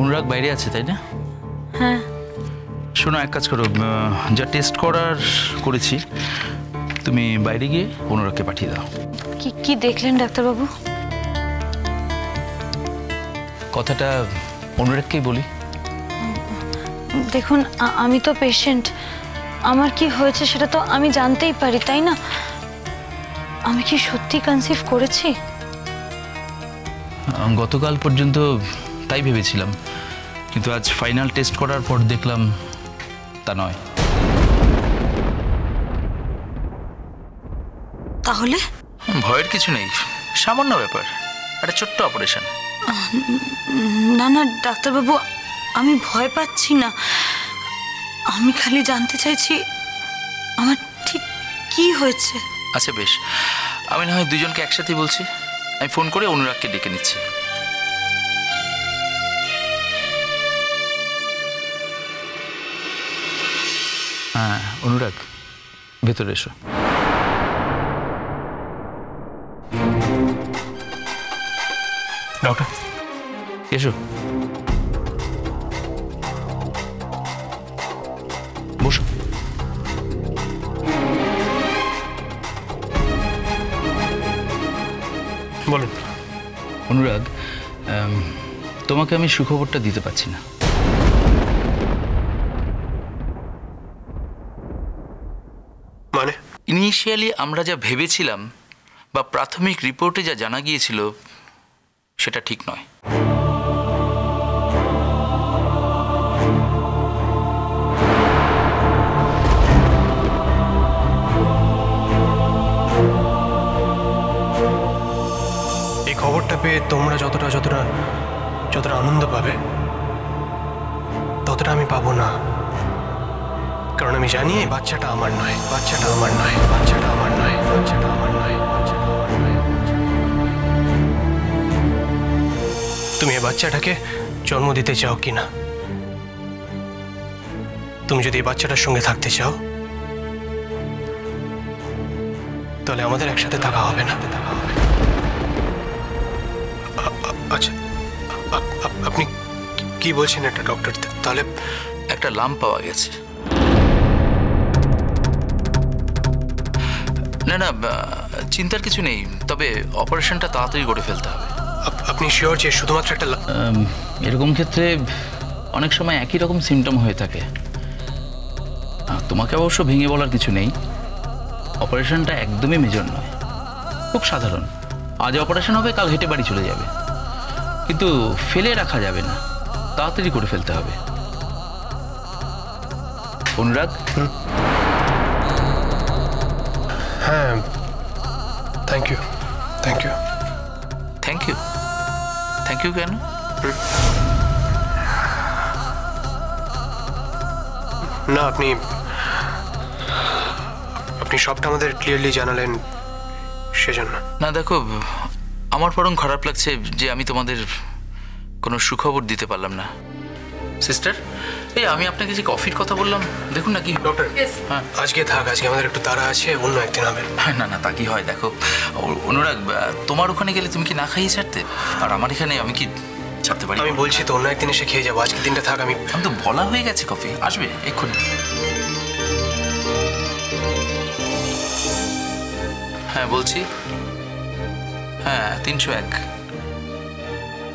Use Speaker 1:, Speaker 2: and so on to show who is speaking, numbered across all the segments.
Speaker 1: অনুরাগ বাইরে আছে তাই না?
Speaker 2: হ্যাঁ।
Speaker 1: শোনো, এক কাজ করো, যা টেস্ট করেছি তুমি বাইরে গিয়ে অনুরাগকে পাঠিয়ে দাও।
Speaker 2: কি দেখলেন ডাক্তারবাবু?
Speaker 1: কথাটা অনুরাগকেই বলি।
Speaker 2: দেখুন, আমি তো পেশেন্ট, আমার কি হয়েছে সেটা তো আমি জানতেই পারি, তাই না? আমি কি সত্যি কনসিভ করেছি?
Speaker 1: গতকাল পর্যন্ত তাই ভেবেছিলাম, কিন্তু আজ ফাইনাল টেস্ট করার পর দেখলাম তা নয়।
Speaker 2: তাহলে?
Speaker 1: ভয়ের কিছু নেই, সামান্য ব্যাপার, একটা ছোট্ট অপারেশন।
Speaker 2: না না ডাক্তারবাবু, আমি ভয় পাচ্ছি না, আমি খালি জানতে চাইছি আমার ঠিক কি হয়েছে।
Speaker 1: আচ্ছা বেশ, আমি না হয় দুজনকে একসাথে বলছি। আমি ফোন করে অনুরাগকে ডেকে নিচ্ছি। হ্যাঁ অনুরাগ, ভেতরে এসো।
Speaker 3: ডক্টর
Speaker 1: এসো, বসো।
Speaker 3: বলুন।
Speaker 1: অনুরাগ, তোমাকে আমি সুখবরটা দিতে পারছি না।
Speaker 3: মানে?
Speaker 1: ইনিশিয়ালি আমরা যা ভেবেছিলাম বা প্রাথমিক রিপোর্টে যা জানা গিয়েছিল সেটা ঠিক নয়।
Speaker 3: এই খবরটা পেয়ে তোমরা যতটা আনন্দ পাবে ততটা আমি পাবো না, কারণ আমি জানি এই বাচ্চাটা আমার নয়। তুমি এই বাচ্চাটাকে জন্ম দিতে চাও কিনা? তুমি যদি এই বাচ্চাটার সঙ্গে থাকতে চাও তাহলে আমাদের একসাথে থাকা হবে না। আচ্ছা, আপনি কি বলছেন এটা ডক্টর? তাহলে
Speaker 1: একটা লাম্প পাওয়া গেছে। না না, চিন্তার কিছু নেই, তবে অপারেশনটা তাড়াতাড়ি করে ফেলতে হবে।
Speaker 3: আপনি শিওর যে শুধুমাত্র একটা?
Speaker 1: এরকম ক্ষেত্রে অনেক সময় একই রকম সিমটম হয়ে থাকে। তোমাকে অবশ্য ভেঙে বলার কিছু নেই, অপারেশনটা একদমই মেজর নয়, খুব সাধারণ। আজ অপারেশন হবে, কাল হেঁটে বাড়ি চলে যাবে, কিন্তু ফেলে রাখা যাবে না, তাড়াতাড়ি করে ফেলতে হবে। অনুরাগ?
Speaker 3: হ্যাঁ, থ্যাংক ইউ।
Speaker 1: থ্যাংক ইউ কেন?
Speaker 3: না, আপনি সবটা আমাদের ক্লিয়ারলি জানালেন সেজন্য।
Speaker 1: না দেখো, আমার বরং খারাপ লাগছে যে আমি তোমাদের কোনো সুখবর দিতে পারলাম না। সিস্টার, এই আমি আপনাকে যে কফির কথা বললাম, দেখুন না কি।
Speaker 3: ডক্টর, আজকে থাক, আজকে আমাদের একটু তাড়া আছে, অন্য একদিন হবে।
Speaker 1: না না, তা কি হয়? দেখো অনুরাগ, তোমার ওখানে গেলে তুমি কি না খাইয়ে ছাড়তে, আর আমার এখানে আমি কি ছাড়তে পারি?
Speaker 3: আমি বলছি তো অন্য একদিন এসে খেয়ে যাবো, আজকের দিনটা থাক। আমি
Speaker 1: তো বলা হয়ে গেছে, কফি আসবে এক্ষুনি। হ্যাঁ বলছি, হ্যাঁ 301।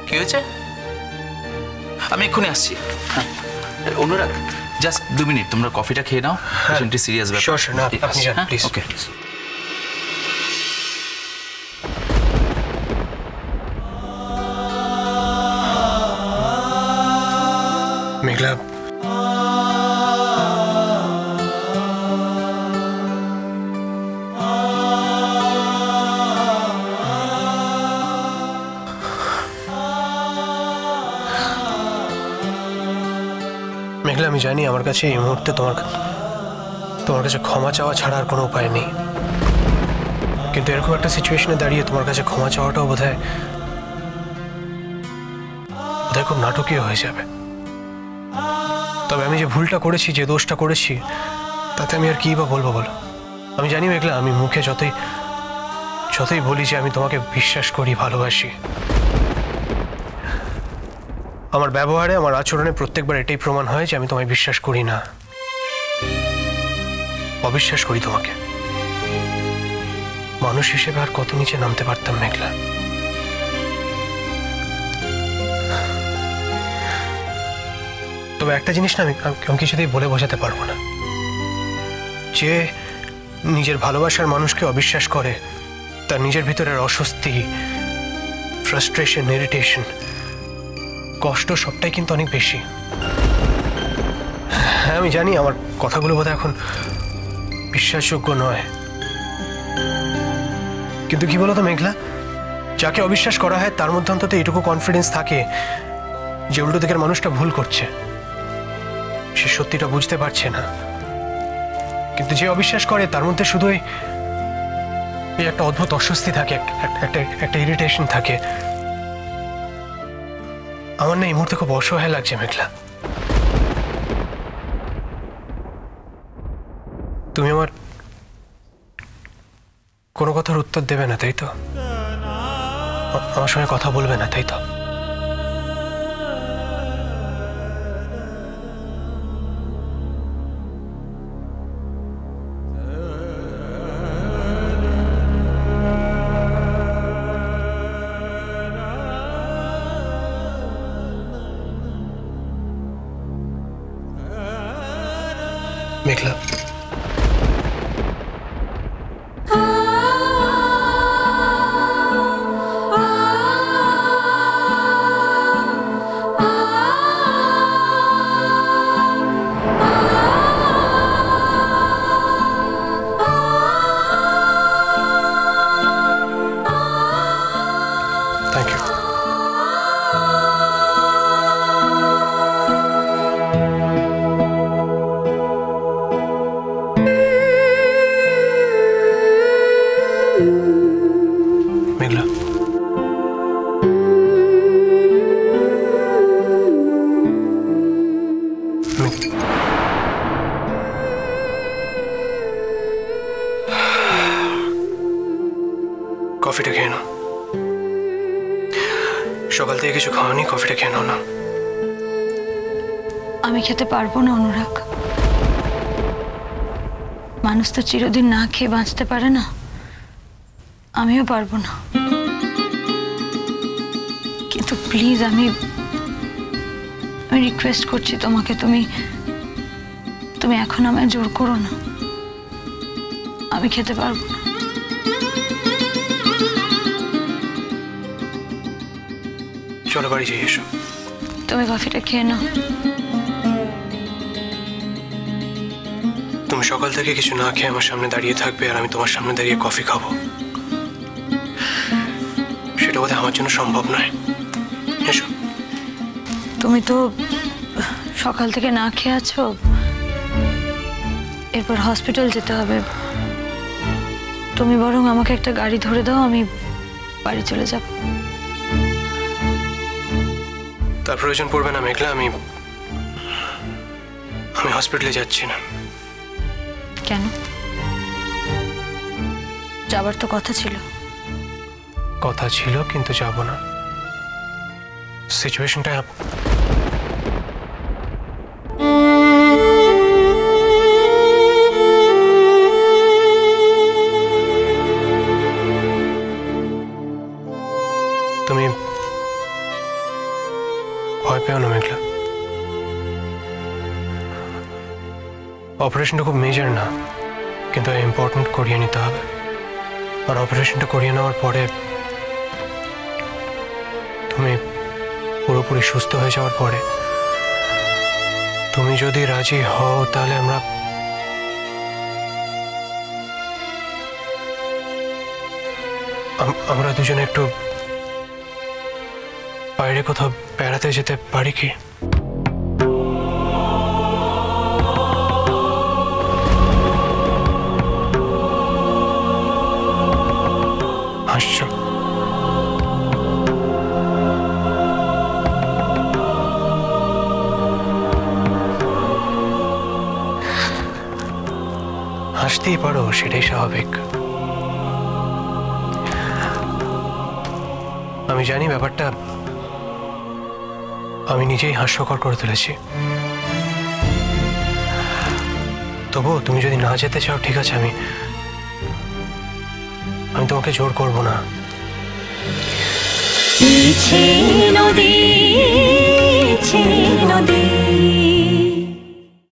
Speaker 1: কি হয়েছে? আমি এক্ষুনি আসছি। হ্যাঁ অনুরাগ, জাস্ট 2 মিনিট, তোমরা কফিটা খেয়ে নাও, পেশেন্টটি সিরিয়াস ব্যাপার।
Speaker 3: শিওর, না আপনি যান প্লিজ।
Speaker 1: ওকে।
Speaker 3: মেঘলা, মেঘলা, আমি জানি আমার কাছে এই মুহূর্তে তোমার কাছে ক্ষমা চাওয়া ছাড়া আর কোনো উপায় নেই, কিন্তু এরকম একটা সিচুয়েশনে দাঁড়িয়ে তোমার কাছে ক্ষমা চাওয়াটাও বোধহয় খুব নাটকীয় হয়ে যাবে। তবে আমি যে ভুলটা করেছি, যে দোষটা করেছি, তাতে আমি আর কি বা বলবো বলো? আমি জানি মেঘলা, আমি মুখে যতই বলি যে আমি তোমাকে বিশ্বাস করি, ভালোবাসি, আমার ব্যবহারে, আমার আচরণে প্রত্যেকবার এটাই প্রমাণ হয় যে আমি তোমায় বিশ্বাস করি না, অবিশ্বাস করি তোমাকে। মানুষ হিসেবে আর কত নিচে নামতে পারতাম মেঘলা। তবে একটা জিনিস না আমি কিছুতেই বলে বোঝাতে পারবো না, যে নিজের ভালোবাসার মানুষকে অবিশ্বাস করে তার নিজের ভিতরের অস্বস্তি, ফ্রাস্ট্রেশন, ইরিটেশন, কষ্ট সবটাই কিন্তু অনেক বেশি। হ্যাঁ আমি জানি আমার কথাগুলো বোধহয় এখন বিশ্বাসযোগ্য নয়, কিন্তু কি বলতো মেঘলা, যাকে অবিশ্বাস করা হয় তার মধ্যে অন্তত এটুকু কনফিডেন্স থাকে যে উল্টো দিকের মানুষটা ভুল করছে, সে সত্যিটা বুঝতে পারছে না। কিন্তু যে অবিশ্বাস করে তার মধ্যে শুধুই এই একটা অদ্ভুত অস্বস্তি থাকে, একটা ইরিটেশন থাকে। আমার না এই মুহূর্তে খুব অসহায় লাগছে মেঘলা। তুমি আমার কোনো কথার উত্তর দেবে না, তাই তো? আমার সঙ্গে কথা বলবে না, তাই তো? মেঘলা, থ্যাংক ইউ। মেঘলা, কফিটা খেয়ে নাও। সকাল থেকে কিছু খাওয়ানি, কফিটা খেয়ে নাও না।
Speaker 2: আমি খেতে পারবো না অনুরাগ। মানুষ তো চিরদিন না খেয়ে বাঁচতে পারে না, আমিও পারবো না। কিন্তু প্লিজ আমি রিকোয়েস্ট করছি তোমাকে, তুমি এখন আমায় জোর করো না, আমি খেতে পারবো না।
Speaker 3: চলো বাড়ি যাই, এসো।
Speaker 2: তুমি কফিটা খেয়ে নাও।
Speaker 3: তুমি সকাল থেকে কিছু না খেয়ে আমার সামনে দাঁড়িয়ে থাকবে আর আমি তোমার সামনে দাঁড়িয়ে কফি খাবো, সেটা বোধহয় আমার জন্য সম্ভব নয়। এসো।
Speaker 2: তুমি তো সকাল থেকে না খেয়ে আছো, এরপর হসপিটাল যেতে হবে। তুমি বরং আমাকে একটা গাড়ি ধরে দাও, আমি বাড়ি চলে যাব।
Speaker 3: তার প্রয়োজন পড়বে না মেঘলা, আমি হসপিটালে যাচ্ছি না।
Speaker 2: কেন? যাবার তো কথা ছিল।
Speaker 3: কথা ছিল কিন্তু যাব না। সিচুয়েশনটা তুমি ভয় পেও না মেঘলা, অপারেশনটা খুব মেজর না, কিন্তু ইম্পর্টেন্ট করিয়ে নিতে হবে। আর অপারেশনটা করিয়ে নেওয়ার পরে তুমি পুরোপুরি সুস্থ হয়ে যাওয়ার পরে তুমি যদি রাজি হও তাহলে আমরা দুজনে একটু বাইরে কোথাও বেড়াতে যেতে পারি কি? হাসছো? হাসতেই পারো, সেটাই স্বাভাবিক। আমি জানি ব্যাপারটা আমি নিজেই হাস্যকর করে তুলেছি। তবুও তুমি যদি না যেতে চাও ঠিক আছে, আমি তোমাকে জোর করব না।
Speaker 4: নদী